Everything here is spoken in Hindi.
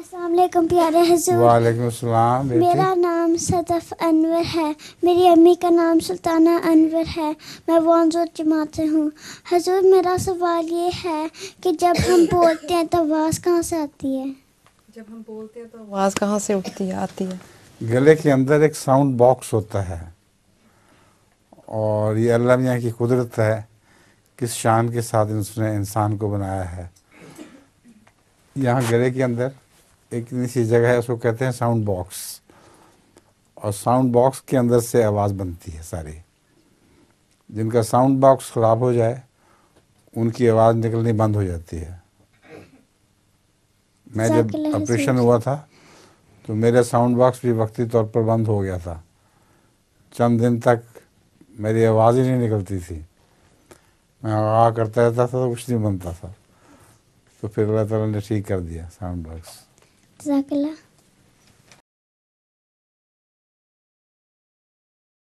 अस्सलाम वालेकुम प्यारे हुजूर। वालेकुम सलाम बेटी। मेरा नाम सदफ अनवर है। मेरी अम्मी का नाम सुल्ताना अनवर है। मैं वांजूर जमात से हूँ। हुजूर मेरा सवाल ये है कि जब हम बोलते हैं तो आवाज़ कहाँ से आती है? जब हम बोलते हैं तो आवाज़ कहाँ से उठती है आती है? गले के अंदर एक साउंड बॉक्स होता है और ये अल्लाह मियाँ की कुदरत है, किस शान के साथ उसने इंसान को बनाया है। यहाँ गले के अंदर एक सी जगह है, उसको कहते हैं साउंड बॉक्स, और साउंड बॉक्स के अंदर से आवाज़ बनती है सारी। जिनका साउंड बॉक्स ख़राब हो जाए उनकी आवाज़ निकलनी बंद हो जाती है। मैं जब ऑपरेशन हुआ था तो मेरा साउंड बॉक्स भी वक्ती तौर पर बंद हो गया था। चंद दिन तक मेरी आवाज़ ही नहीं निकलती थी। मैं आ करता रहता था तो कुछ नहीं बनता था। तो फिर अल्लाह ताला ने ठीक कर दिया साउंड बॉक्स। जज़ाकल्लाह।